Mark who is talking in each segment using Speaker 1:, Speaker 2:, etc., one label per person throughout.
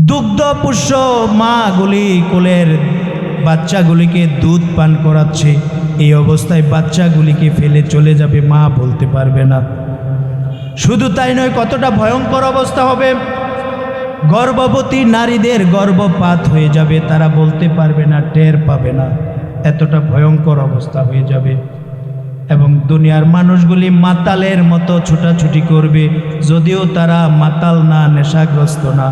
Speaker 1: দুগ্ধপুষ্য মাগুলি কোলের বাচ্চাগুলিকে দুধ পান করাচ্ছে। এই অবস্থায় বাচ্চাগুলিকে ফেলে চলে যাবে, মা বলতে পারবে না। শুধু তাই নয়, কতটা ভয়ঙ্কর অবস্থা হবে। গর্ভবতী নারীদের গর্ভপাত হয়ে যাবে, তারা বলতে পারবে না, টের পাবে না, এতটা ভয়ঙ্কর অবস্থা হয়ে যাবে। এবং দুনিয়ার মানুষগুলি মাতালের মতো ছুটাছুটি করবে, যদিও তারা মাতাল না, নেশাগ্রস্ত না।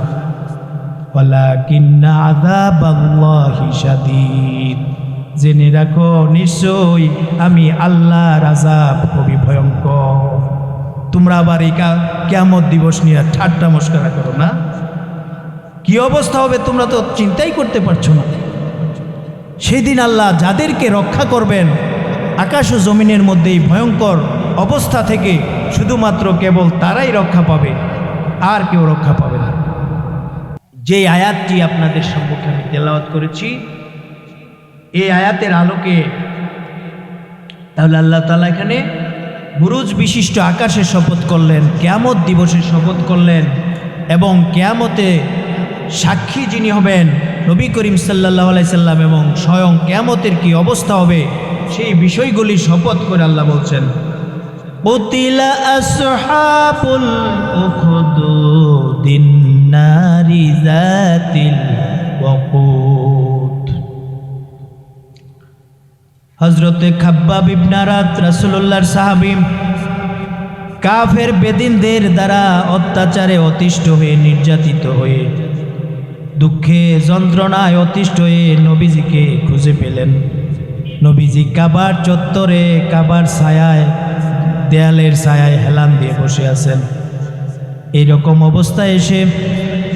Speaker 1: ওয়ালাকিন্না আযাবাল্লাহি শাদীদ, জেনে রাখো নিশ্চয়ই আমি আল্লাহর আযাব খুবই ভয়ঙ্কর। তোমরা আবার এই কিয়ামত দিবস নিয়ে ঠাট্টা মশকরা করো না। কি অবস্থা হবে তোমরা তো চিন্তাই করতে পারছো না। সেদিন আল্লাহ যাদেরকে রক্ষা করবেন, আকাশ ও জমিনের মধ্যে এই ভয়ঙ্কর অবস্থা থেকে শুধুমাত্র কেবল তারাই রক্ষা পাবে, আর কেউ রক্ষা পাবে না। যে আয়াতটি আপনাদের সম্মুখে আমি তেলাওয়াত করেছি, এই আয়াতের আলোকে তাহলে আল্লাহ তাআলা এখানে বুরুজ বিশিষ্ট আকাশের শপথ করলেন, কিয়ামত দিবসের শপথ করলেন, এবং কিয়ামতে সাক্ষী যিনি হবেন নবী করিম সাল্লাল্লাহু আলাইহি সাল্লাম, এবং স্বয়ং কিয়ামতের কি অবস্থা হবে সেই বিষয়গুলি শপথ করে আল্লাহ বলছেন, কুতিলা আসহাবুল উখদুদিন নারি যাতিল ওয়াকুদ। হযরতে খাব্বাব ইবনে আরাত রাসূলুল্লাহর সাহাবী, কাফের বেদিনদের দ্বারা অত্যাচারে অতিষ্ঠ হয়ে, নির্যাতিত হয়ে, দুঃখে যন্ত্রণায় অতিষ্ঠ হয়ে নবীজিকে খুঁজে পেলেন। নবীজি কাবার চত্বরে, কাবার ছায়ায়, দেয়ালের ছায়ায় হেলান দিয়ে বসে আছেন। এইরকম অবস্থায় এসে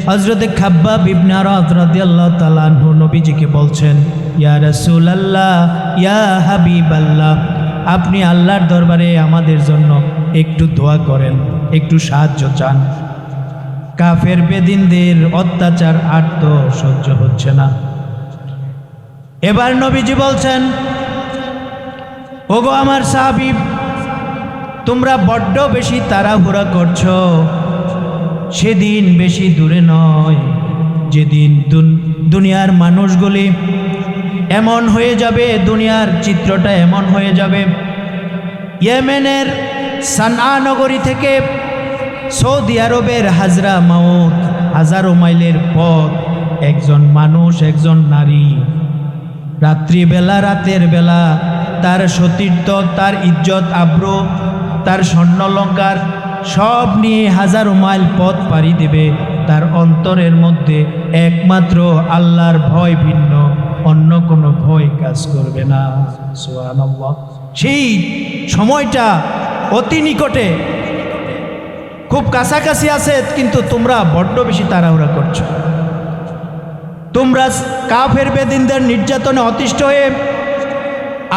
Speaker 1: হযরতে খাব্বাব ইবনে আরাত রাদিয়াল্লাহু তাআলা আনহু নবীজিকে বলছেন, ইয়া রাসূলুল্লাহ, ইয়া হাবিবাল্লাহ, আপনি আল্লাহর দরবারে আমাদের জন্য একটু দোয়া করেন, একটু সাহায্য চান। কাফের বেদিনদের অত্যাচার আর তো সহ্য হচ্ছে না। এবার নবীজি বলছেন, ওগো আমার সাহাবী, তোমরা বড্ড বেশি তাড়াহুড়া করছো। সেদিন বেশি দূরে নয়, যেদিন দুনিয়ার মানুষগুলি এমন হয়ে যাবে, দুনিয়ার চিত্রটা এমন হয়ে যাবে, ইয়েমেনের সানআ নগরী থেকে সৌদি আরবের হাজরা মাউত, হাজারো মাইলের পথ, একজন মানুষ, একজন নারী রাত্রিবেলা, রাতের বেলা তার সতীর্থ, তার ইজ্জত আব্রু, তার স্বর্ণলঙ্কার সব নিয়ে হাজারো মাইল পথ পাড়ি দেবে। তার অন্তরের মধ্যে একমাত্র আল্লাহর ভয় ভিন্ন অন্য কোনো ভয় কাজ করবে না। সুবহানাল্লাহ। সেই সময়টা অতি নিকটে, খুব কাছাকাছি আছে, কিন্তু তোমরা বড্ড বেশি তাড়াহুড়া করছো। তোমরা কাফের বেদিনদের নির্যাতনে অতিষ্ঠ হয়ে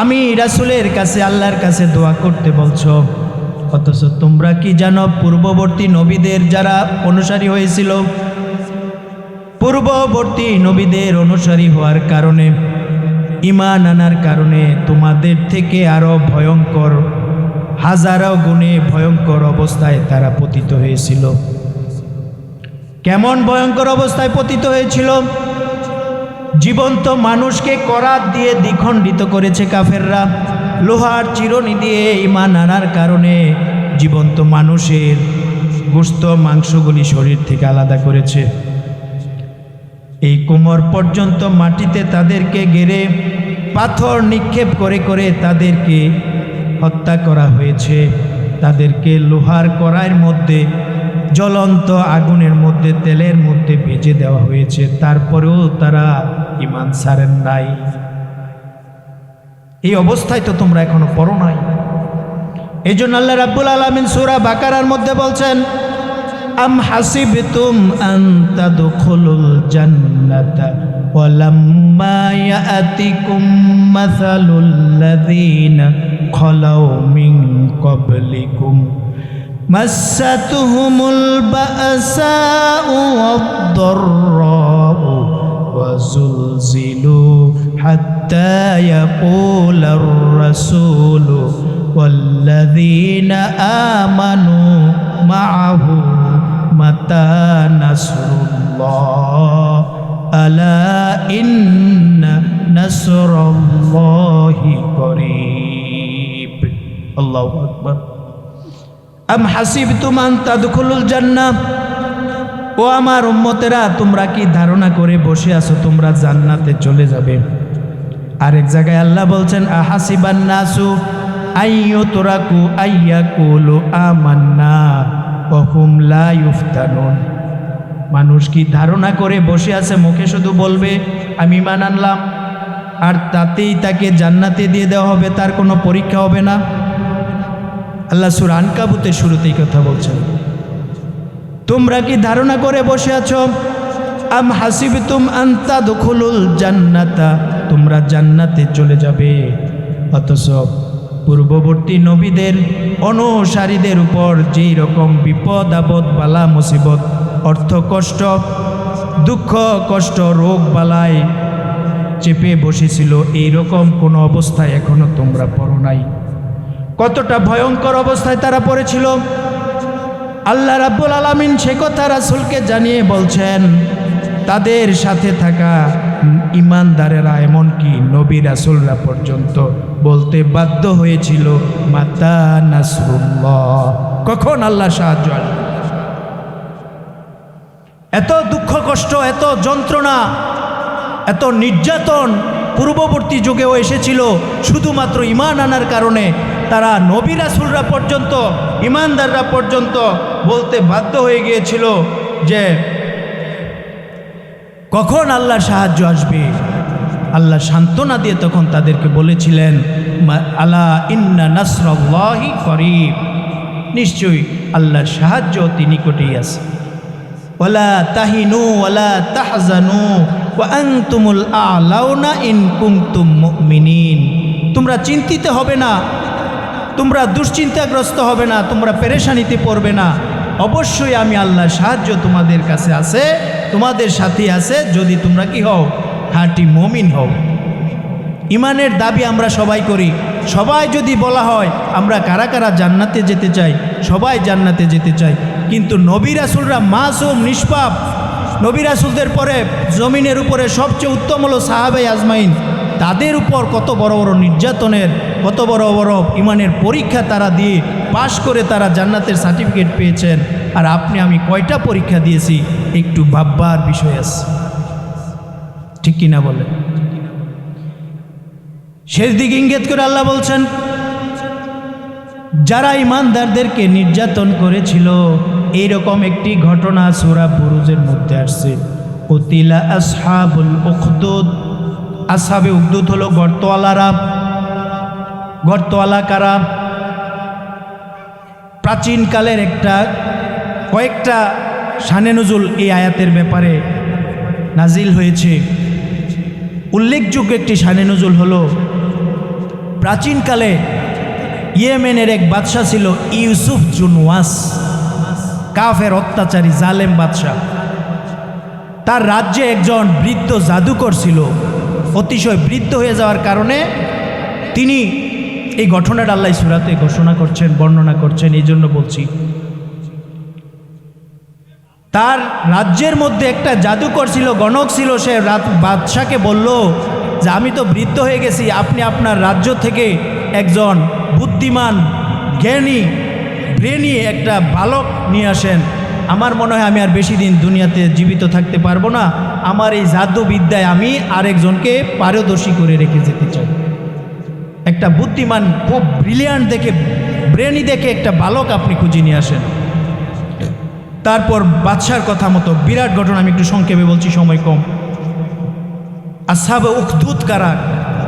Speaker 1: আমি রাসূলের কাছে, আল্লাহর কাছে দোয়া করতে বলছো, অথচ তোমরা কি জানো, পূর্ববর্তী নবীদের যারা অনুসারী হয়েছিল, পূর্ববর্তী নবীদের অনুসারী হওয়ার কারণে, ঈমান আনার কারণে তোমাদের থেকে আরো ভয়ঙ্কর, হাজারো গুণে ভয়ঙ্কর অবস্থায় তারা পতিত হয়েছিল। কেমন ভয়ঙ্কর অবস্থায় পতিত হয়েছিল? জীবন্ত মানুষকে করাত দিয়ে দ্বিখণ্ডিত করেছে কাফেররা, লোহার চিরুনি দিয়ে ঈমান আনার কারণে জীবন্ত মানুষের গোশত মাংসগুলি শরীর থেকে আলাদা করেছে। এই কোমর পর্যন্ত মাটিতে তাদেরকে গেড়ে পাথর নিক্ষেপ করে করে তাদেরকে হত্যা করা হয়েছে। তাদেরকে লোহার কড়াইয়ের মধ্যে, জ্বলন্ত আগুনের মধ্যে, তেলের মধ্যে ভেজে দেওয়া হয়েছে। তারপরেও তারা ঈমান ছাড়েন নাই। এই অবস্থায় তো তোমরা এখনো পড়ো নাই। এই জন্য আল্লাহ রাব্বুল আলামিন সূরা বাকারার মধ্যে বলছেন, আম হাসিবতুম আন তাদখুলুল জান্নাতা ওয়ালাম্মা ইয়াতিকুম মাসালুল লাযীনা খালাউ মিন ক্বাবলিকুম মাসাতুহুমুল বাসাউ ওয়াদ-দাররাউ ওয়াজুলজিলু হাত্তা ইয়াকুলার রাসূলু ওয়াল্লাযীনা আমানু মা'আহু মাতা নাসরুল্লাহ। নাসরুল্লাহি করিব। আল্লাহু আকবার। আম হাসিবতুম আন তাদখুলুল জান্নাহ, ও আমার উম্মতেরা, তোমরা কি ধারণা করে বসে আছো তোমরা জান্নাতে চলে যাবে? আরেক জায়গায় আল্লাহ বলছেন আহাসিবান নাসু আইয়ুতরাকু আইয়াকুলু আমান্না ওয়া হুম লা ইফতানুন। মানুষ কি ধারণা করে বসে আছে মুখে শুধু বলবে আমি ঈমান আনলাম, আর তাতেই তাকে জান্নাতে দিয়ে দেওয়া হবে, তার কোনো পরীক্ষা হবে না? আল্লাহ সূরা আনকাবুতের শুরুতেই কথা বলছেন। তোমরা কি ধারণা করে বসে আছো আম হাসিবতুম আন তাদখুলুল জান্নাতা, তোমরা জান্নাতে চলে যাবে, অথচ পূর্ববর্তী নবীদের অনুসারীদের উপর যেই রকম বিপদ আপদ বালা মুসিবত, অর্থ কষ্ট, দুঃখ কষ্ট, রোগ বালায় চেপে বসেছিল, এইরকম কোনো অবস্থায় এখনো তোমরা পড়ো নাই। কতটা ভয়ঙ্কর অবস্থায় তারা পড়েছিল আল্লাহ রাব্বুল আলামিন সে কথা রাসূলকে জানিয়ে বলছেন, তাদের সাথে থাকা ঈমানদারেরা এমনকি নবী রাসূলরা পর্যন্ত বলতে বাধ্য হয়েছিল মাতা নাসরুল্লাহ, কখন আল্লাহ সাহায্য আসবে। এত দুঃখ কষ্ট, এত যন্ত্রণা, এত নির্যাতন পূর্ববর্তী যুগেও এসেছিল, শুধুমাত্র ঈমান আনার কারণে তারা নবী রাসূলরা পর্যন্ত, ঈমানদাররা পর্যন্ত বলতে বাধ্য হয়ে গিয়েছিল যে কখন আল্লাহর সাহায্য আসবে। আল্লাহ সান্ত্বনা দিয়ে তখন তাদেরকে বলেছিলেন আলা ইন্না নাসরাল্লাহি করিব, নিশ্চয়ই আল্লাহর সাহায্য অতি নিকটেই আছে। ওয়ালা তাহিনু ওয়ালা তাহজানু ওয়া আনতুমুল আ'লাউনা ইন কুনতুম মুমিনিন, তোমরা চিন্তিত হবে না, তোমরা দুশ্চিন্তাগ্রস্ত হবে না, তোমরা পেরেশানিতে পড়বে না, অবশ্যই আমি আল্লাহর সাহায্য তোমাদের কাছে আছে, তোমাদের সাথে আছে, যদি তোমরা কি হও, খাঁটি মুমিন হও। ঈমানের দাবি আমরা সবাই করি, সবাই যদি বলা হয় আমরা কারা কারা জান্নাতে যেতে চাই, সবাই জান্নাতে যেতে চাই, কিন্তু নবী রাসূলরা মাসুম নিষ্পাপ, নবী রাসূলদের পরে জমিনের উপরে সবচেয়ে উত্তম হলো সাহাবে আজমাইন, তাদের উপর কত বড় বড় নির্যাতনের, কত বড় বড় ঈমানের পরীক্ষা তারা দিয়ে পাশ করে তারা জান্নাতের সার্টিফিকেট পেয়েছেন, আর আপনি আমি কয়টা পরীক্ষা দিয়েছি, একটু ভাববার বিষয় আছে, ঠিক কিনা বলেন? শেষ দিকে ইঙ্গিত করে আল্লাহ বলছেন, যারা ঈমানদারদেরকে নির্যাতন করেছিল এইরকম একটি ঘটনা সূরা বুরুজের মধ্যে আসছে, কুতিলা আসহাবুল উখদুদ, আসহাবে উখদুদ হলো গর্তওয়ালারা। গর্তওয়ালা কারা? প্রাচীনকালের কয়েকটা শানে নুজুল এই আয়াতের ব্যাপারে নাজিল হয়েছে। উল্লেখযোগ্য একটি শানে নুজুল হলো, প্রাচীনকালে ইয়েমেনের এক বাদশা ছিল ইউসুফ জুনওয়াস, কাফের অত্যাচারী জালেম বাদশা। তার রাজ্যে একজন বৃদ্ধ জাদুকর ছিল, অতিশয় বৃদ্ধ হয়ে যাওয়ার কারণে তিনি, এই ঘটনাটা আল্লাহ সূরাতে ঘোষণা করছেন, বর্ণনা করছেন, এই জন্য বলছি, তার রাজ্যের মধ্যে একটা জাদুকর ছিল, গণক ছিল, সে বাদশাকে বলল যে আমি তো বৃদ্ধ হয়ে গেছি, আপনি আপনার রাজ্য থেকে একজন বুদ্ধিমান জ্ঞানী ব্রেনি একটা বালক নিয়ে আসেন, আমার মনে হয় আমি আর বেশি দিন দুনিয়াতে জীবিত থাকতে পারবো না, আমার এই জাদুবিদ্যায় আমি আরেকজনকে পারদর্শী করে রেখে যেতে চাই। একটা বুদ্ধিমান, খুব ব্রিলিয়ান্ট দেখে, ব্রেনি দেখে একটা বালক আপনি খুঁজে নিয়ে আসেন। তারপর বাদশার কথা মতো বিরাট ঘটনা, আমি একটু সংক্ষেপে বলছি, সময় কম। আসহাবে উখদুদ কারা?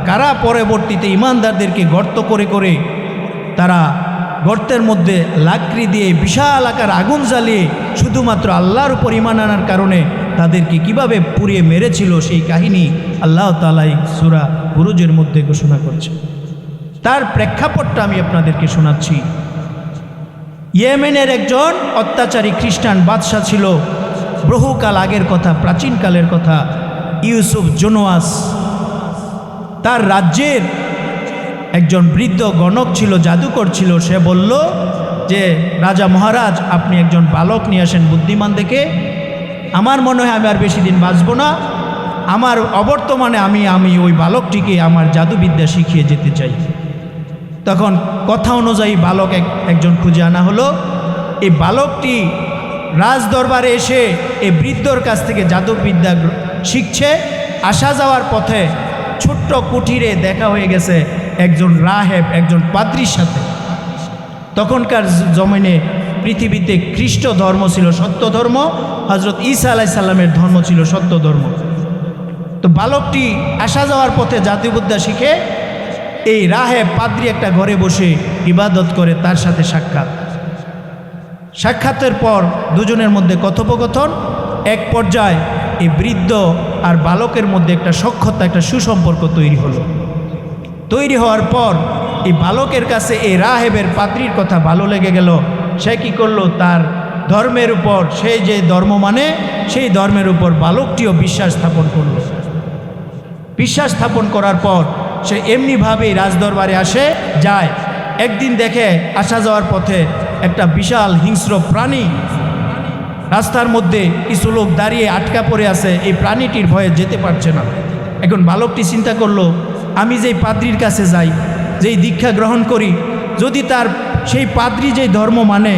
Speaker 1: কারা পরবর্তীতে ঈমানদারদেরকে গর্ত করে করে, তারা গর্তের মধ্যে লাকড়ি দিয়ে বিশাল আকার আগুন জ্বালিয়ে শুধুমাত্র আল্লাহর উপর ঈমান আনার কারণে তাদেরকে কিভাবে পুড়িয়ে মেরেছিল, সেই কাহিনী আল্লাহ তাআলা সূরা বুরুজের মধ্যে ঘোষণা করছে। তার প্রেক্ষাপটটা আমি আপনাদেরকে শোনাচ্ছি। ইয়েমেনের একজন অত্যাচারী খ্রিস্টান বাদশা ছিল, বহুকাল আগের কথা, প্রাচীনকালের কথা, ইউসুফ জুনওয়াস। তার রাজ্যের একজন বৃদ্ধ গণক ছিল, জাদুকর ছিল, সে বলল যে রাজা মহারাজ আপনি একজন বালক নিয়ে আসেন বুদ্ধিমান দেখে, আমার মনে হয় আমি আর বেশি দিন বাঁচব না, আমার অবর্তমানে আমি ওই বালকটিকে আমার জাদুবিদ্যা শিখিয়ে যেতে চাই। তখন কথা অনুযায়ী বালক একজন খুঁজে আনা হলো। এই বালকটি রাজ দরবারে এসে এই বৃদ্ধর কাছ থেকে জাদুবিদ্যা শিখছে। আসা যাওয়ার পথে ছোট্ট কুঠিরে দেখা হয়ে গেছে একজন রাহেব, একজন পাদ্রীর সাথে। তখনকার জমিনে পৃথিবীতে খ্রিস্ট ধর্ম ছিল সত্য ধর্ম, হজরত ঈসা আলাইহিস সালামের ধর্ম ছিল সত্য ধর্ম। তো বালকটি আসা যাওয়ার পথে জাদুবিদ্যা শিখে এই রাহেব পাদ্রী একটা ঘরে বসে ইবাদত করে। তার সাথে সাক্ষাতের পর দুজনের মধ্যে কথোপকথন। এক পর্যায়ে এই বৃদ্ধ আর বালকের মধ্যে একটা সখ্যতা, একটা সুসম্পর্ক তৈরি হওয়ার পর এই বালকের কাছে এই রাহেবের পাদ্রীর কথা ভালো লেগে গেল। সে কি করলো, তার ধর্মের উপর, সে যে ধর্ম মানে সেই ধর্মের উপর বালকটিও বিশ্বাস স্থাপন করল। বিশ্বাস স্থাপন করার পর সে এমনিভাবেই রাজদরবারে যায়। একদিন দেখে আসা যাওয়ার পথে একটা বিশাল হিংস্র প্রাণী রাস্তার মধ্যে, কিছু লোক দাঁড়িয়ে আটকা পড়ে আছে, এই প্রাণীটির ভয়ে যেতে পারছে না। এখন বালকটি চিন্তা করলো, আমি যেই পাদ্রীর কাছে যাই, যেই দীক্ষা গ্রহণ করি, যদি তার সেই পাদ্রী যেই ধর্ম মানে,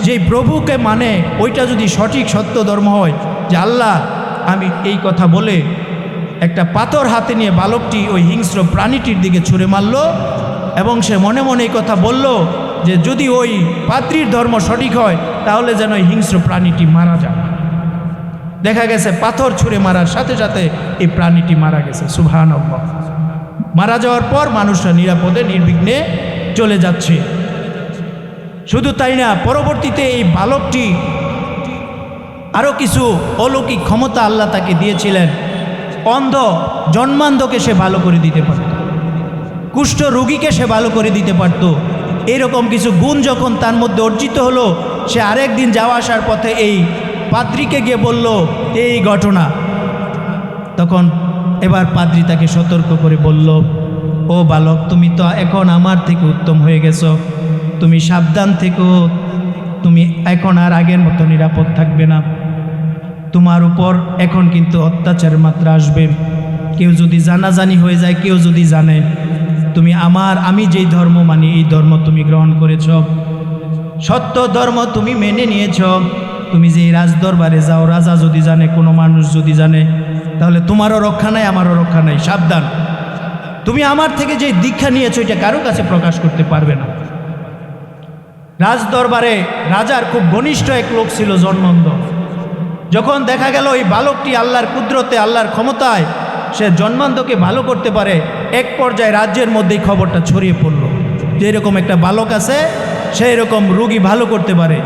Speaker 1: যেই প্রভুকে মানে, ওইটা যদি সঠিক সত্য ধর্ম হয়, যে আল্লাহ, আমি এই কথা বলে একটা পাথর হাতে নিয়ে বালকটি ওই হিংস্র প্রাণীটির দিকে ছুঁড়ে মারল। এবং সে মনে মনে এই কথা বলল যে যদি ওই পাদ্রীর ধর্ম সঠিক হয় তাহলে যেন ওই হিংস্র প্রাণীটি মারা যায়। দেখা গেছে পাথর ছুঁড়ে মারার সাথে সাথে এই প্রাণীটি মারা গেছে। সুবহানাল্লাহ। মারা যাওয়ার পর মানুষরা নিরাপদে নির্বিঘ্নে চলে যাচ্ছে। শুধু তাই না, পরবর্তীতে এই বালকটি আরও কিছু অলৌকিক ক্ষমতা আল্লাহ তাকে দিয়েছিলেন। অন্ধ জন্মান্ধকে সে ভালো করে দিতে পারত, কুষ্ঠ রোগীকে সে ভালো করে দিতে পারত। এরকম কিছু গুণ যখন তার মধ্যে অর্জিত হলো, সে আরেক দিন যাওয়া আসার পথে এই পাদ্রীকে গিয়ে বলল এই ঘটনা। তখন এবার পাদ্রী তাকে সতর্ক করে বলল, ও বালক, তুমি তো এখন আমার থেকে উত্তম হয়ে গেছো, তুমি সাবধান থেকো, তুমি এখন আর আগের মতো নিরাপদ থাকবে না। তোমার উপর এখন কিন্তু অত্যাচারের মাত্রা আসবে। কেউ যদি জানাজানি হয়ে যায়, কেউ যদি জানে তুমি আমি যেই ধর্ম মানি এই ধর্ম তুমি গ্রহণ করেছ, সত্য ধর্ম তুমি মেনে নিয়েছ, তুমি যে রাজদরবারে যাও, রাজা যদি জানে, কোনো মানুষ যদি জানে, তাহলে তোমারও রক্ষা নাই, আমারও রক্ষা নাই। সাবধান, তুমি আমার থেকে যে দীক্ষা নিয়েছো এটা কারো কাছে প্রকাশ করতে পারবে না। রাজদরবারে রাজার খুব ঘনিষ্ঠ এক লোক ছিল, জন্মন্ধ। যখন দেখা গেল এই বালকটি আল্লাহর কুদরতে, আল্লাহর ক্ষমতায় সে জন্মান্ধকে ভালো করতে পারে, এক পর্যায়ে রাজ্যের মধ্যেই খবরটা ছড়িয়ে পড়ল যে এরকম একটা বালক আছে, সে এরকম রোগী ভালো করতে পারে।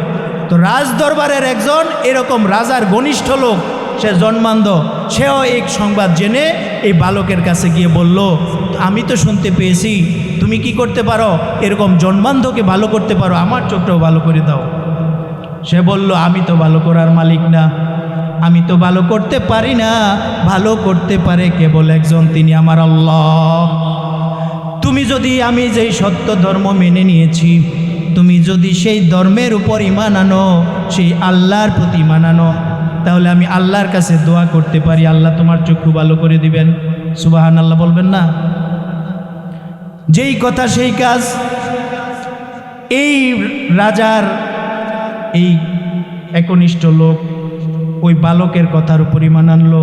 Speaker 1: তো রাজদরবারের একজন এরকম রাজার ঘনিষ্ঠ লোক, সে জন্মান্ধ, সেও এই সংবাদ জেনে এই বালকের কাছে গিয়ে বলল, আমি তো শুনতে পেয়েছি তুমি কি করতে পারো, এরকম জন্মান্ধকে ভালো করতে পারো, আমার চোখটাও ভালো করে দাও। সে বলল, আমি তো ভালো করার মালিক না, আমি তো ভালো করতে পারি না, ভালো করতে পারে কেবল একজন, তিনি আমার আল্লাহ। তুমি যদি আমি যেই সত্য ধর্ম মেনে নিয়েছি, তুমি যদি সেই ধর্মের উপর ঈমান আনো, সেই আল্লাহর প্রতি ঈমান আনো, তাহলে আমি আল্লাহর কাছে দোয়া করতে পারি, আল্লাহ তোমার চক্ষু ভালো করে দিবেন। সুবহানাল্লাহ বলবেন না? যেই কথা সেই কাজ। এই রাজার এই একনিষ্ঠ লোক ওই বালকের কথার উপর ঈমান আনলো।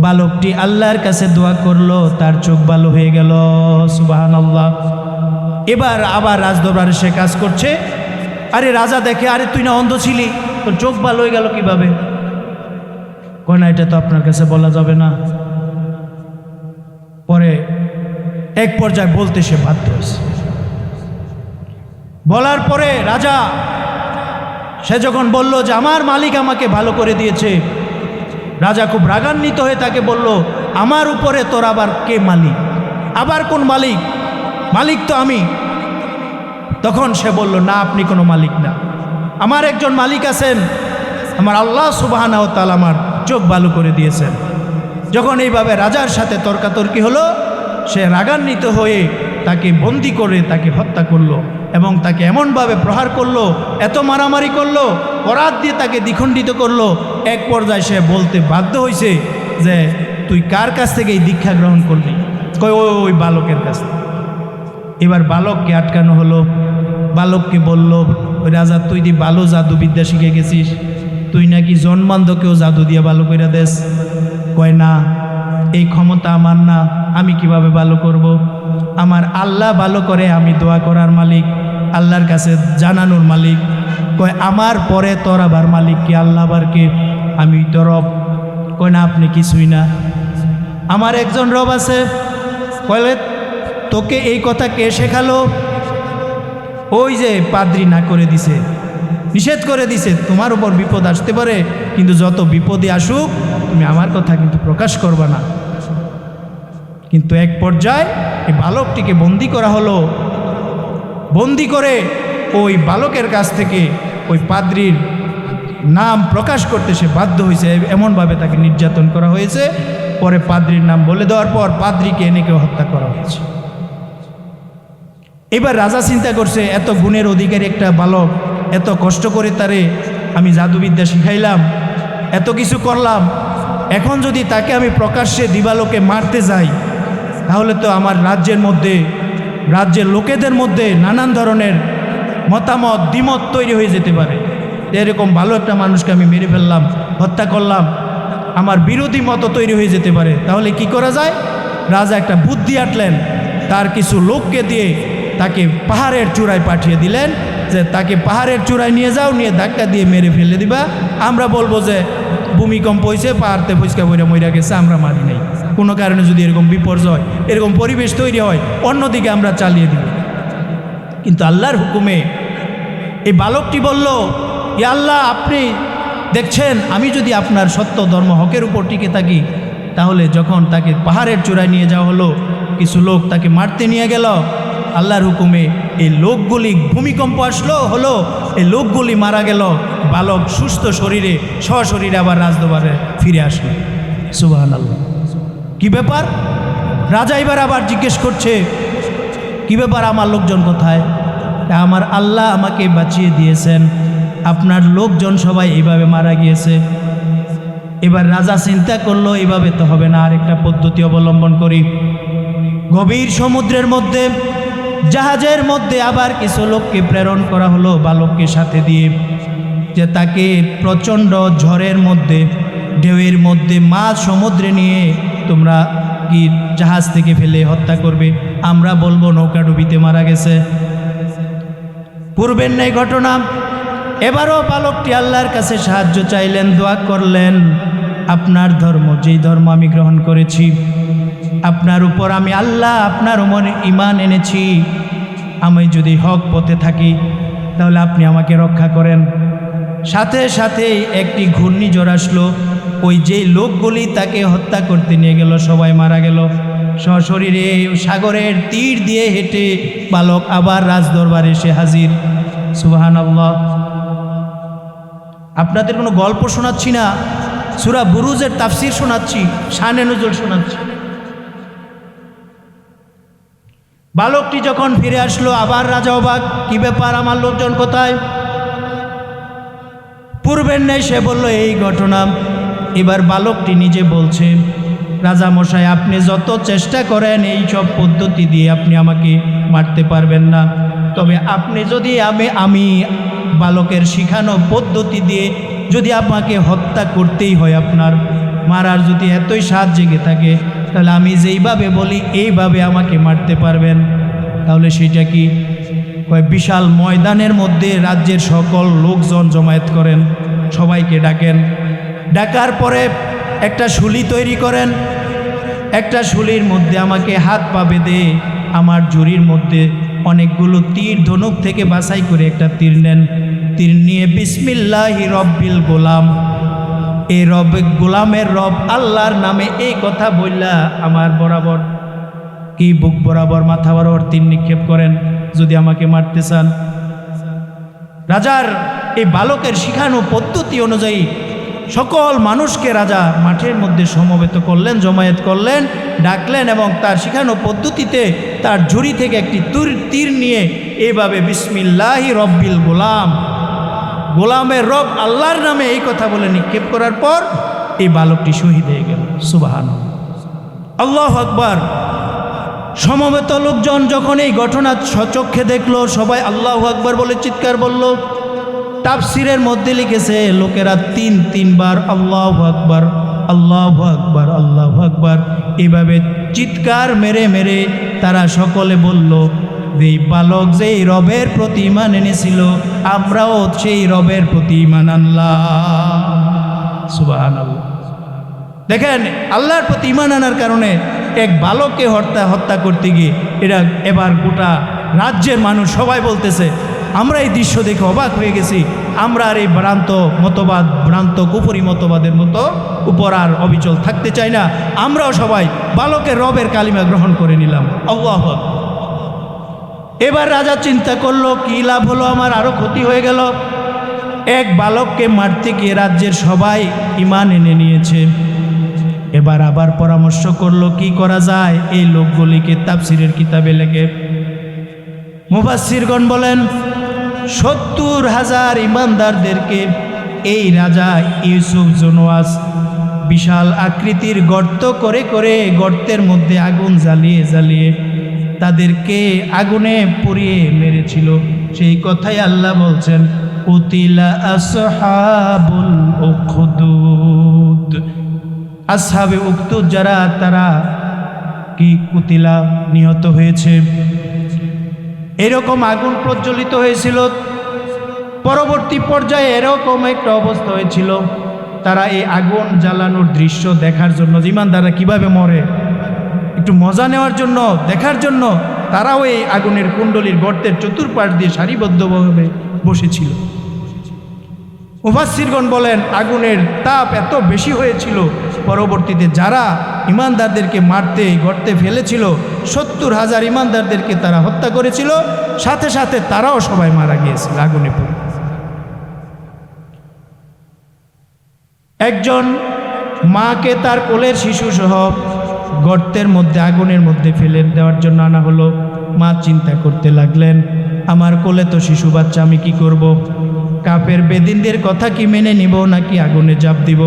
Speaker 1: বালকটি আল্লাহর কাছে দোয়া করলো, তার চোখ ভালো হয়ে গেল। সুবহানাল্লাহ। এবার আবার রাজদরবারে সে কাজ করছে। আরে রাজা দেখে, আরে তুই না অন্ধ ছিলি, তোর চোখ ভালো হয়ে গেল কিভাবে? কয় না, এটা তো আপনার কাছে বলা যাবে না। পরে এক পর্যায়ে বলতে সে বাধ্য হয়েছে। বলার পরে রাজা, সে যখন বলল যে আমার মালিক আমাকে ভালো করে দিয়েছে, রাজা খুব রাগান্বিত হয়ে তাকে বলল, আমার উপরে তোর আবার কে মালিক? আবার কোন মালিক? মালিক তো আমি। তখন সে বলল, না, আপনি কোনো মালিক না, আমার একজন মালিক আছেন, আমার আল্লাহ সুবহানাহু ওয়া তাআলা আমার চোখ ভালো করে দিয়েছেন। যখন এইভাবে রাজার সাথে তর্কাতর্কি হলো, সে রাগান্বিত হয়ে তাকে বন্দি করে তাকে হত্যা করলো এবং তাকে এমনভাবে প্রহার করলো, এত মারামারি করলো, করাত দিয়ে তাকে দ্বিখণ্ডিত করলো। এক পর্যায়ে সে বলতে বাধ্য হয়েছে যে তুই কার কাছ থেকে এই দীক্ষা গ্রহণ করলি? কয় ওই বালকের কাছ থেকে। এবার বালককে আটকানো হলো। বালককে বলল, ওই রাজা, তুই দি ভালো জাদুবিদ্যা শিখে গেছিস, তুই নাকি জন্মান্ধকেও জাদু দিয়ে ভালো করে দেস। কয় না, এই ক্ষমতা আমার না, আমি কিভাবে ভালো করব? আমার আল্লাহ ভালো করে, আমি দোয়া করার মালিক, আল্লাহর কাছে জানানোর মালিক। কয় আমার পরে তোর আবার মালিক কে? আল্লাহ আবার কে? আমি তো রব। কয় না, আপনি কিছুই না, আমার একজন রব আছে। কয়লে তোকে এই কথা কে শেখালো? ওই যে পাদ্রী না করে দিছে, নিষেধ করে দিছে, তোমার উপর বিপদ আসতে পারে, কিন্তু যত বিপদে আসুক তুমি আমার কথা কিন্তু প্রকাশ করবা না। কিন্তু এক পর্যায়ে এই বালকটিকে বন্দি করা হলো। বন্দি করে ওই বালকের কাছ থেকে ওই পাদ্রীর নাম প্রকাশ করতে সে বাধ্য হয়েছে, এমনভাবে তাকে নির্যাতন করা হয়েছে। পরে পাদ্রীর নাম বলে দেওয়ার পর পাদ্রীকে এনে কেউ হত্যা করা হয়েছে। এবার রাজা চিন্তা করছে, এত গুণের অধিকারী একটা বালক, এত কষ্ট করে তারে আমি জাদুবিদ্যা শিখাইলাম, এত কিছু করলাম, এখন যদি তাকে আমি প্রকাশ্যে দিবালোকে মারতে যাই, তাহলে তো আমার রাজ্যের মধ্যে, রাজ্যের লোকেদের মধ্যে নানান ধরনের মতামত দ্বিমত তৈরি হয়ে যেতে পারে। এরকম ভালো একটা মানুষকে আমি মেরে ফেললাম, হত্যা করলাম, আমার বিরোধী মত তৈরি হয়ে যেতে পারে। তাহলে কি করা যায়? রাজা একটা বুদ্ধি আটলেন, তার কিছু লোককে দিয়ে তাকে পাহাড়ের চূড়ায় পাঠিয়ে দিলেন, যে তাকে পাহাড়ের চূড়ায় নিয়ে যাও, নিয়ে ধাক্কা দিয়ে মেরে ফেলে দিবা, আমরা বলবো যে ভূমিকম্প হয়েছে, পাহাড়তে ফুচকা বইরা মইরা গেছে, আমরা মারি নাই। কোনো কারণে যদি এরকম বিপর্যয়, এরকম পরিবেশ তৈরি হয়, অন্যদিকে আমরা চালিয়ে দিব। কিন্তু আল্লাহর হুকুমে এই বালকটি বলল, ইয়া আল্লাহ, আপনি দেখছেন আমি যদি আপনার সত্য ধর্ম হকের উপর টিকে থাকি, তাহলে যখন তাকে পাহাড়ের চূড়ায় নিয়ে যাওয়া হলো, কিছু লোক তাকে মারতে নিয়ে গেল, আল্লাহর হুকুমে এই লোকগুলি, ভূমিকম্প হলো, এই লোকগুলি মারা গেল, বালক সুস্থ শরীরে সশরীরে আবার রাজদরবারে ফিরে আসলো। সুবহানাল্লাহ। কি ব্যাপার? রাজা এবার আবার জিজ্ঞেস করছে, কি ব্যাপার, আমার লোকজন কোথায়? আমার আল্লাহ আমাকে বাঁচিয়ে দিয়েছেন, আপনার লোকজন সবাই এইভাবে মারা গিয়েছে। এবার রাজা চিন্তা করলো, এইভাবে তো হবে না, আরেকটা পদ্ধতি অবলম্বন করি। গভীর সমুদ্রের মধ্যে, জাহাজের মধ্যে আবার কিছু লোককে প্রেরণ করা হলো বালককে সাথে দিয়ে, যে তাকে প্রচণ্ড ঝড়ের মধ্যে, ঢেউয়ের মধ্যে, মাঝ সমুদ্রে নিয়ে তোমরা কি জাহাজ থেকে ফেলে হত্যা করবে, আমরা বলবো নৌকা ডুবিতে মারা গেছে। পূর্বের ন্যায় ঘটনা। এবারও বালকটি আল্লাহর কাছে সাহায্য চাইলেন, দোয়া করলেন, আপনার ধর্ম, যেই ধর্ম আমি গ্রহণ করেছি, আপনার উপর আমি আল্লাহ, আপনার উপর ঈমান এনেছি, আমি যদি হক পথে থাকি তাহলে আপনি আমাকে রক্ষা করেন। সাথে সাথে একটি ঘূর্ণিঝড় আসলো, ওই যেই লোকগুলি তাকে হত্যা করতে নিয়ে গেল সবাই মারা গেল। সশরীরে সাগরের তীর দিয়ে হেঁটে বালক আবার রাজদরবারে এসে হাজির। সুবহানাল্লাহ। আপনাদের কোনো গল্প শোনাচ্ছি না, সূরা বুরুজের তাফসীর শোনাচ্ছি, শানে নুজুল শোনাচ্ছি। বালকটি যখন ফিরে আসলো, আবার রাজা অবাক, কি ব্যাপার, আমার লোকজন কোথায়? পূর্বের ন্যায় সে বলল এই ঘটনা। এবার বালকটি নিজে বলছে, রাজা মশাই, আপনি যত চেষ্টা করেন এই সব পদ্ধতি দিয়ে আপনি আমাকে মারতে পারবেন না, তবে আপনি যদি আমি বালকের শিখানো পদ্ধতি দিয়ে যদি আমাকে হত্যা করতেই হয়, আপনার মারার যদি এতই স্বাদ জেগে থাকে, তাহলে আমি যেইভাবে বলি এইভাবে আমাকে মারতে পারবেন। তাহলে সেটা কি? কয়, বিশাল ময়দানের মধ্যে রাজ্যের সকল লোকজন জমায়েত করেন, সবাইকে ডাকেন, ডাকার পরে একটা শুলি তৈরি করেন, একটা শুলির মধ্যে আমাকে হাত পা বেঁধে আমার জুরির মধ্যে অনেকগুলো তীর, ধনুক থেকে বাছাই করে একটা তীর নেন, তীর নিয়ে বিসমিল্লাহি রব্বিল গোলাম, এই রব, গোলামের রব আল্লাহর নামে এই কথা বললা আমার বরাবর, কি বুক বরাবর, মাথা বরাবর তীর নিক্ষেপ করেন যদি আমাকে মারতে চান। রাজার এই বালকের শিখানো পদ্ধতি অনুযায়ী সকল মানুষকে রাজা মাঠের মধ্যে সমবেত করলেন, জমায়েত করলেন, ডাকলেন, এবং তার শিখানো পদ্ধতিতে তার ঝুড়ি থেকে একটি তীর নিয়ে এইভাবে বিসমিল্লাহি রব্বিল গোলাম, গোলামের রব আল্লাহর নামে এই কথা বলে নিক্ষেপ করার পর এই বালকটি শহীদ হয়ে গেল। সুবহানাল্লাহ। আল্লাহু আকবার। সমবেত লোকজন যখন এই ঘটনা সচক্ষে দেখলো, সবাই আল্লাহু আকবার বলে চিৎকার বলল। তাফসিরের মধ্যে লিখেছে লোকেরা তিনবার আল্লাহু আকবার, আল্লাহু আকবার, আল্লাহু আকবার এইভাবে চিৎকার মেরে মেরে তারা সকলে বলল, যেই বালক যেই রবের প্রতি ঈমান এনেছিল, আমরাও সেই রবের প্রতি ঈমান আনলাম। সুবহানাল্লাহ। দেখেন, আল্লাহর প্রতি ঈমান আনার কারণে এক বালককে হত্যা করতে গিয়ে এটা এবার গোটা রাজ্যের মানুষ সবাই বলতেছে, আমরা এই দৃশ্য দেখে অবাক হয়ে গেছি, আমরা আর এই ভ্রান্ত কুফরি মতবাদের মতো উপর আর অবিচল থাকতে চাই না, আমরাও সবাই বালকের রবের কালিমা গ্রহণ করে নিলাম। আল্লাহু আকবার। এবার রাজা চিন্তা করলো, কি লাভ হলো, আমার আরো ক্ষতি হয়ে গেল। এক বালককে মারতে গিয়ে রাজ্যের সবাই ঈমান এনে নিয়েছে। এবার আবার পরামর্শ করলো কি করা যায় এই লোকগুলিকে তাফসিরের কিতাবে লেখে। মুফাসসিরগণ বলেন ৭০,০০০ ঈমানদারদেরকে এই রাজা ইউসুফ জুনওয়াস বিশাল আকৃতির গর্ত করে করে গর্তের মধ্যে আগুন জ্বালিয়ে জ্বালিয়ে তাদেরকে আগুনে পুড়িয়ে মেরেছিল। সেই কথাই আল্লাহ বলছেন, কুতিলা আসহাবুল উখদুদ। আসহাবে উখদুদ যারা, তারা কি কুতিলা নিহত হয়েছে। এরকম আগুন প্রজ্বলিত হয়েছিল। পরবর্তী পর্যায়ে এরকম একটা অবস্থা হয়েছিল, তারা এই আগুন জ্বালানোর দৃশ্য দেখার জন্য, ঈমানদাররা কিভাবে মরে একটু মজা নেওয়ার জন্য, দেখার জন্য তারাও এই আগুনের কুণ্ডলীর গর্তের চতুর্পাশ দিয়ে সারিবদ্ধভাবে বসেছিল। মুফাসসিরগণ বলেন আগুনের তাপ এত বেশি হয়েছিল, পরবর্তীতে যারা ঈমানদারদেরকে মারতে গর্তে ফেলেছিল ৭০,০০০ ঈমানদারদেরকে তারা হত্যা করেছিল, সাথে সাথে তারাও সবাই মারা গিয়েছিল আগুনে পড়ে। একজন মাকে তার কোলের শিশু সহ গর্তের মধ্যে আগুনের মধ্যে ফেলে দেওয়ার জন্য আনা হলো। মা চিন্তা করতে লাগলেন, আমার কোলে তো শিশু বাচ্চা, আমি কি করব? কাফের বেদিনদের কথা কি মেনে নিব নাকি আগুনে ঝাঁপ দিব?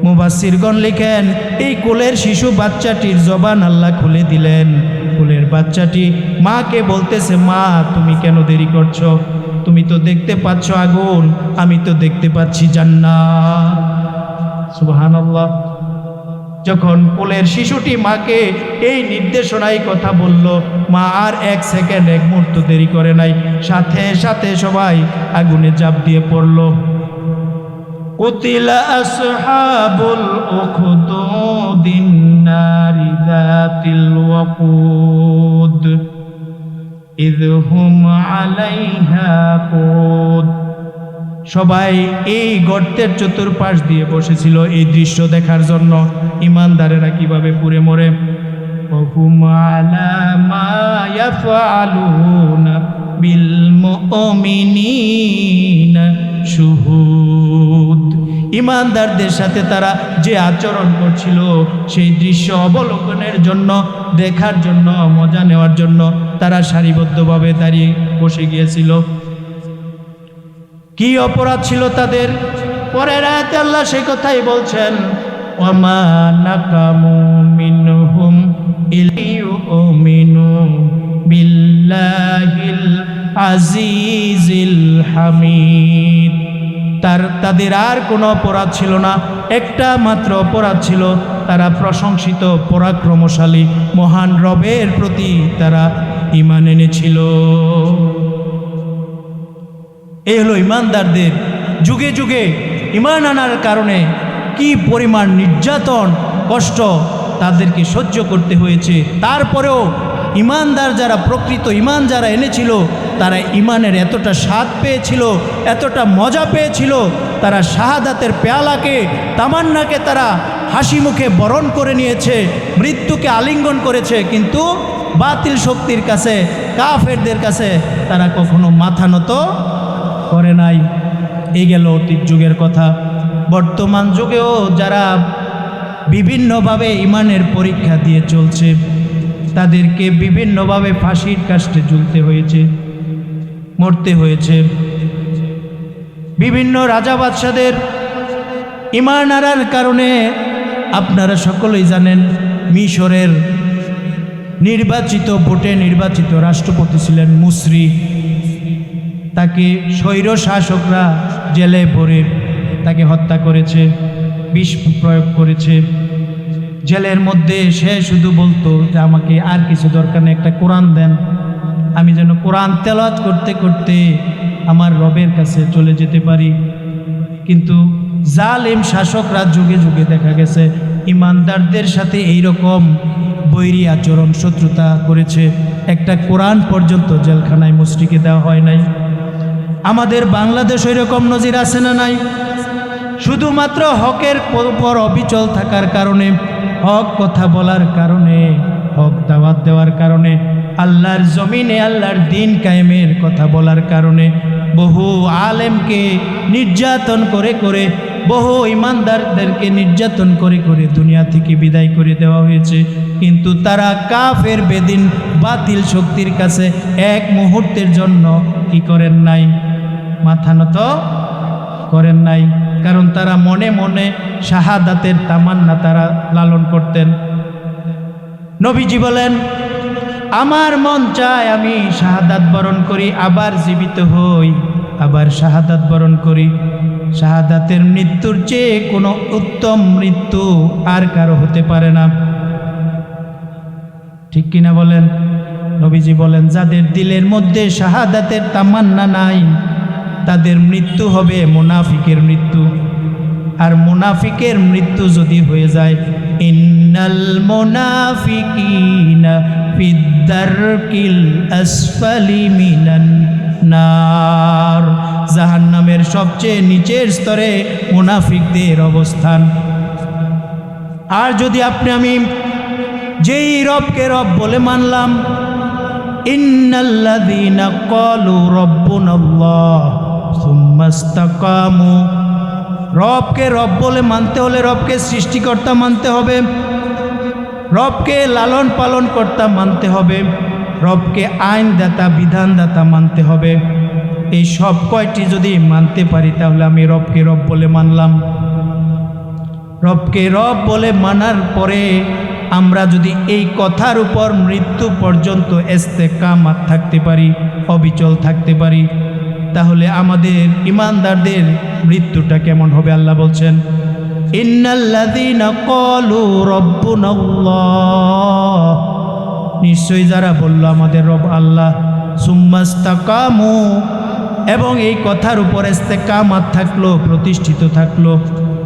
Speaker 1: মুফাসসিরগণ লিখেন, এই কোলের শিশু বাচ্চাটির জবান আল্লাহ খুলে দিলেন। কোলের বাচ্চাটি মাকে বলতেছে, মা তুমি কেন দেরি করছো? তুমি তো দেখতে পাচ্ছ আগুন, আমি তো দেখতে পাচ্ছি জান্নাত। সুবহানাল্লাহ। যখন কোলের শিশুটি মাকে এই নির্দেশনায় কথা বলল, মা আর এক সেকেন্ড, এক মুহূর্ত দেরি করে নাই, সাথে সাথে সবাই আগুনে ঝাঁপ দিয়ে পড়ল। কুতিলা আসহাবুল উখদুদিন নারি যাতিল ওয়াকুদ ইয হুম আলাইহা কুদ। সবাই এই গর্তের চতুর্পাশ দিয়ে বসেছিল এই দৃশ্য দেখার জন্য, ঈমানদারেরা কিভাবে পুড়ে মরে। ওহুম আলা মা ইয়াফআলুনা বিল মুমিনিনা শুহুদ। ঈমানদারদের সাথে তারা যে আচরণ করছিল সেই দৃশ্য অবলোকনের জন্য, দেখার জন্য, মজা নেওয়ার জন্য তারা সারিবদ্ধভাবে দাঁড়িয়ে বসে গিয়েছিল। কি অপরাধ ছিল তাদের? পরের আয়াতে আল্লাহ সেই কথাই বলছেন, ওয়ামা নাকামু মিনহুম ইল্লাইউমিনু বিল্লাহিল আজিজিল হামিদ। তাদের আর কোনো অপরাধ ছিল না, একটা মাত্র অপরাধ ছিল, তারা প্রশংসিত পরাক্রমশালী মহান রবের প্রতি তারা ঈমান এনেছিল। এই হলো ঈমানদারদের যুগে যুগে ঈমান আনার কারণে কি পরিমাণ নির্যাতন, কষ্ট তাদেরকে সহ্য করতে হয়েছে। তারপরেও ঈমানদার যারা, প্রকৃত ঈমান যারা এনেছিল, তারা ঈমানের এতটা স্বাদ পেয়েছিল, এতটা মজা পেয়েছিল, তারা শাহাদাতের পেয়ালাকে, তামান্নাকে তারা হাসি মুখে বরণ করে নিয়েছে, মৃত্যুকে আলিঙ্গন করেছে, কিন্তু বাতিল শক্তির কাছে, কাফেরদের কাছে তারা কখনো মাথা নত করে নাই। এই গেল অতীত যুগের কথা। বর্তমান যুগেও যারা বিভিন্নভাবে ঈমানের পরীক্ষা দিয়ে চলছে, তাদেরকে বিভিন্নভাবে ফাঁসির কাস্টে ঝুলতে হয়েছে, মরতে হয়েছে। বিভিন্ন রাজা বাদশাদের ঈমান আনার কারণে আপনারা সকলেই জানেন মিশরের নির্বাচিত ভোটে নির্বাচিত রাষ্ট্রপতি ছিলেন মুসরি। তাকে স্বৈর শাসকরা জেলে ভরে তাকে হত্যা করেছে, বিষ প্রয়োগ করেছে। জেলের মধ্যে সে শুধু বলতো যে আমাকে আর কিছু দরকার নেই, একটা কোরআন দেন, আমি যেন কোরআন তেলাওয়াত করতে করতে আমার রবের কাছে চলে যেতে পারি। কিন্তু জালেম শাসকরা যুগে যুগে দেখা গেছে ইমানদারদের সাথে এইরকম বৈরী আচরণ, শত্রুতা করেছে। একটা কোরআন পর্যন্ত জেলখানায় মুসরিকে দেওয়া হয় নাই। আমাদের বাংলাদেশ এরকম নজির আছে না নাই? শুধুমাত্র হকের উপর অবিচল থাকার কারণে, হক কথা বলার কারণে, হক দাওয়াত দেওয়ার কারণে, আল্লাহর জমিনে আল্লাহর দিন কায়েমের কথা বলার কারণে বহু আলেমকে নির্যাতন করে করে, বহু ইমানদারদেরকে নির্যাতন করে করে দুনিয়া থেকে বিদায় করে দেওয়া হয়েছে। কিন্তু তারা কাফের বেদিন বাতিল শক্তির কাছে এক মুহূর্তের জন্য কি করেন নাই? মাথা নত করেন নাই। কারণ তারা মনে মনে শাহাদাতের তামান্না তারা লালন করতেন। নবীজি বলেন, আমার মন চায় আমি শাহাদাত বরণ করি, আবার জীবিত হই, আবার শাহাদাত বরণ করি। শাহাদাতের মৃত্যুর চেয়ে কোনো উত্তম মৃত্যু আর কারো হতে পারে না। ঠিক কিনা বলেন? নবীজি বলেন, যাদের দিলের মধ্যে শাহাদাতের তামান্না নাই তাদের মৃত্যু হবে মুনাফিকের মৃত্যু। আর মুনাফিকের মৃত্যু যদি হয়ে যায়, ইন্নাল মুনাফিকিনা ফিদ-দারকিল আসফালি মিনান নার, জাহান্নামের সবচেয়ে নিচের স্তরে মুনাফিকদের অবস্থান। আর যদি আপনি আমি যেই রবকে রব বলে মানলাম, ইন্নাল্লাযীনা ক্বালু রাব্বুনাল্লাহ সুম্মা ইসতাকামু, রবকে রব বলে মানতে হলে রবকে সৃষ্টিকর্তা মানতে হবে, রবকে লালন পালন কর্তা মানতে হবে, রবকে আইনদাতা বিধানদাতা মানতে হবে। এই সব কয়টি যদি মানতে পারি তাহলে আমি রবকে রব বলে মানলাম। রবকে রব বলে মানার পরে আমরা যদি এই কথার উপর মৃত্যু পর্যন্ত ইস্তেকামাত থাকতে পারি, অবিচল থাকতে পারি, তাহলে আমাদের ইমানদারদের মৃত্যুটা কেমন হবে? আল্লাহ বলছেন, ইন্নাল্লাযীনা ক্বালু রাব্বুনাল্লাহ, নিশ্চয়ই যারা বলল আমাদের রব আল্লাহ, সুম্মা ইসতাকামু, এবং এই কথার উপর ইস্তেকামাত থাকলো, প্রতিষ্ঠিত থাকলো,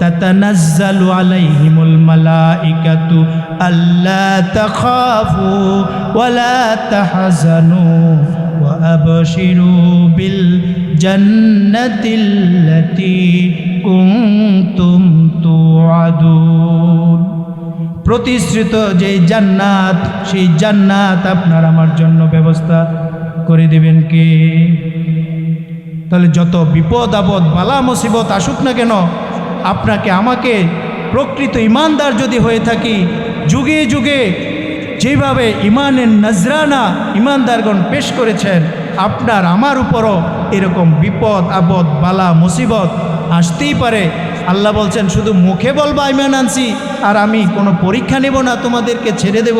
Speaker 1: তাতানাজ্জালু আলাইহিমুল মালাইকাতু আল্লা তাখাফু ওয়ালা তাহজানু ওয়া আবশিরু বিল জান্নাতিল্লাতী কুনতুম তুআদুন, প্রতিশ্রুত যেই জান্নাত, সেই জান্নাত আপনার আমার জন্য ব্যবস্থা করে দিবেন কে? তাহলে যত বিপদ আপদ বালা মুসিবত আসুক না কেন, আপনাকে আমাকে প্রকৃত ইমানদার যদি হয়ে থাকি, যুগে যুগে যেভাবে ইমানের নজরানা ইমানদারগণ পেশ করেছেন, আপনার আমার উপরও এরকম বিপদ আপদ বালা মুসিবত আসতেই পারে। আল্লাহ বলছেন, শুধু মুখে বলবা ইমান আনছি আর আমি কোনো পরীক্ষা নেব না, তোমাদেরকে ছেড়ে দেব,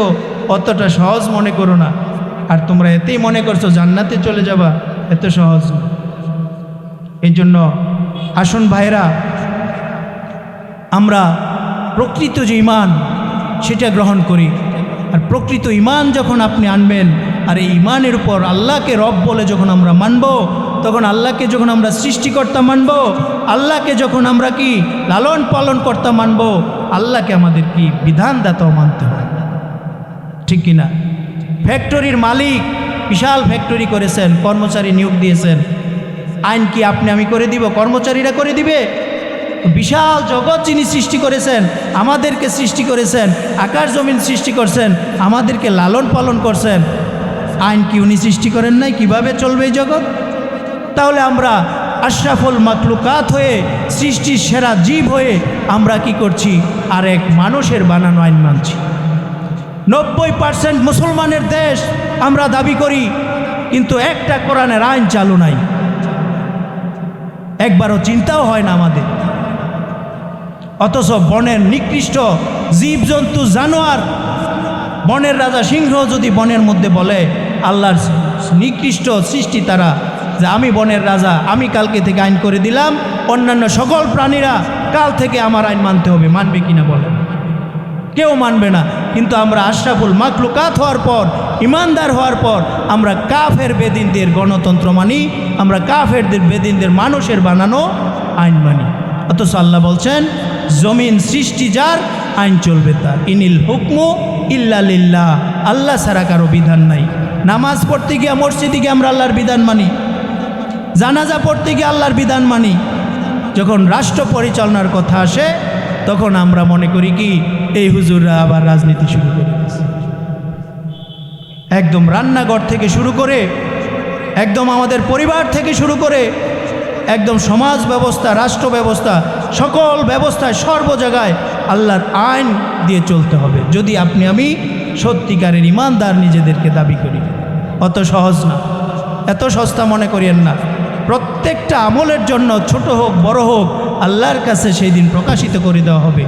Speaker 1: অতটা সহজ মনে করো না। আর তোমরা এতেই মনে করছো জান্নাতে চলে যাবা, এত সহজ না। এই জন্য আসুন ভাইরা, আমরা প্রকৃত যে ইমান সেটা গ্রহণ করি। আর প্রকৃত ইমান যখন আপনি আনবেন, আর এই ইমানের উপর আল্লাহকে রব বলে যখন আমরা মানব, তখন আল্লাহকে যখন আমরা সৃষ্টিকর্তা মানব, আল্লাহকে যখন আমরা কি লালন পালন কর্তা মানব, আল্লাহকে আমাদের কি বিধানদাতাও মানতে হবে। ঠিক কিনা? ফ্যাক্টরির মালিক বিশাল ফ্যাক্টরি করেছেন, কর্মচারী নিয়োগ দিয়েছেন, আইন কি আপনি আমি করে দিব? কর্মচারীরা করে দিবে? বিশাল জগৎ যিনি সৃষ্টি করেছেন, আমাদেরকে সৃষ্টি করেছেন, আকাশ জমিন সৃষ্টি করছেন, আমাদেরকে লালন পালন করছেন, আইন কি উনি সৃষ্টি করেন নাই? কিভাবে চলবে এই জগৎ? তাহলে আমরা আশরাফুল মাখলুকাত হয়ে, সৃষ্টির সেরা জীব হয়ে আমরা কি করছি? আর এক মানুষের বানানো আইন মানছি। 90% মুসলমানের দেশ আমরা দাবি করি, কিন্তু একটা কোরআনের আইন চালু নাই, একবারও চিন্তাও হয় না আমাদের। অথচ বনের নিকৃষ্ট জীবজন্তু জানোয়ার, বনের রাজা সিংহ যদি বনের মধ্যে বলে আল্লাহর নিকৃষ্ট সৃষ্টি তারা, যে আমি বনের রাজা, আমি কালকে থেকে আইন করে দিলাম, অন্যান্য সকল প্রাণীরা কাল থেকে আমার আইন মানতে হবে, মানবে কিনা বলে? কেউ মানবে না। কিন্তু আমরা আশরাফুল মাখলুকাত হওয়ার পর, ইমানদার হওয়ার পর আমরা কাফের বেদিনদের গণতন্ত্র মানি, আমরা কাফেরদের বেদিনদের মানুষের বানানো আইন মানি। অথচ আল্লাহ বলছেন জমিন সৃষ্টি যার, আইন চলবে তার। ইনিল হুকমু ইল্লা লিল্লাহ, আল্লাহ ছাড়া কারো বিধান নাই। নামাজ পড়তে গিয়ে মসজিদে গিয়ে আমরা আল্লাহর বিধান মানি, জানাজা পড়তে গিয়ে আল্লাহর বিধান মানি। যখন রাষ্ট্র পরিচালনার কথা আসে তখন আমরা মনে করি কি এই হুজুররা আবার রাজনীতি শুরু করে দিয়েছে। একদম রান্নাঘর থেকে শুরু করে, একদম আমাদের পরিবার থেকে শুরু করে, একদম সমাজ ব্যবস্থা, রাষ্ট্র ব্যবস্থা, সকল ব্যবস্থায় সর্ব জায়গায় আল্লাহর আইন দিয়ে চলতে হবে, যদি আপনি আমি সত্যিকারের ইমানদার নিজেদেরকে দাবি করি। অত সহজ না, এত সস্তা মনে করিয়েন না। প্রত্যেকটা আমলের জন্য ছোট হোক বড় হোক আল্লাহর কাছে সেই দিন প্রকাশিত করে দেওয়া হবে।